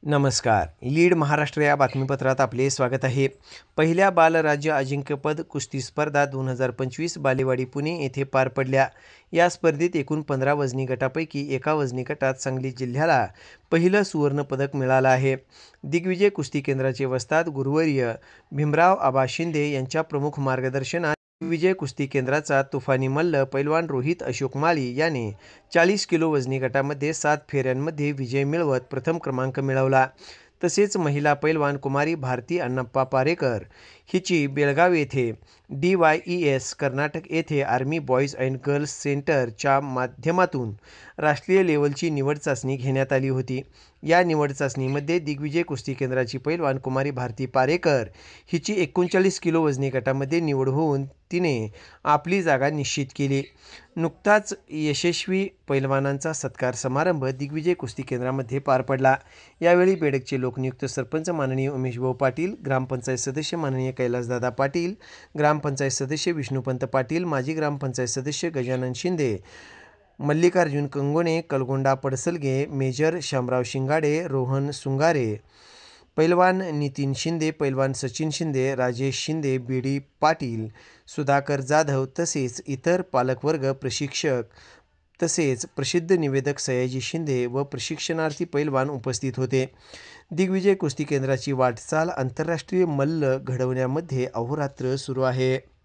नमस्कार. लीड महाराष्ट्र या बातमीपत्रात आपले स्वागत आहे. पहिल्या बालराज्य अजिंक्यपद कुस्ती स्पर्धा 2025 बालेवाडी पुणे येथे पार पडल्या. या स्पर्धेत एकूण 15 वजनी गटापैकी एका वजनी गटात सांगली जिल्ह्याला पहिलं सुवर्णपदक मिळालं आहे. दिग्विजय कुस्ती केंद्राचे वस्ताद गुरुवर्य भीमराव आबा शिंदे यांच्या प्रमुख मार्गदर्शनात दिग्विजय कुस्ती केंद्राचा तुफानी मल्ल पैलवान रोहित अशोक माळी याने 40 किलो वजनी गटामध्ये 7 फेऱ्यांमध्ये विजय मिळवत प्रथम क्रमांक मिळवला. तसेच महिला पैलवान कुमारी भारती अण्णाप्पा पारेकर हिची बेळगाव येथे DYES कर्नाटक येथे आर्मी बॉईज अँड गर्ल्स सेंटरच्या माध्यमातून राष्ट्रीय लेवलची निवड चाचणी घेण्यात आली होती. या निवड चाचणीमध्ये दिग्विजय कुस्ती केंद्राची पैलवान कुमारी भारती पारेकर हिची 39 किलो वजनी गटामध्ये निवड होऊन तिने आपली जागा निश्चित केली. नुकताच यशस्वी पैलवानांचा सत्कार समारंभ दिग्विजय कुस्ती केंद्रामध्ये पार पडला. यावेळी बेडगचे लोकनियुक्त सरपंच माननीय उमेशभाऊ पाटील, ग्रामपंचायत सदस्य माननीय कैलासदादा पाटील, ग्रामपंचायत सदस्य विष्णुपंत पाटील, माजी ग्रामपंचायत सदस्य गजानन शिंदे, मल्लिकार्जुन कंगोणे, कलगोंडा पडसलगे, मेजर शामराव शिंगाडे, रोहन सुंगारे, पैलवान नितीन शिंदे, पैलवान सचिन शिंदे, राजेश शिंदे, BD पाटील, सुधाकर जाधव तसेच इतर पालकवर्ग, प्रशिक्षक तसेच प्रसिद्ध निवेदक सयाजी शिंदे व प्रशिक्षणार्थी पैलवान उपस्थित होते. दिग्विजय कुस्ती केंद्राची वाटचाल आंतरराष्ट्रीय मल्ल घडवण्यामध्ये अहोरात्र सुरू आहे.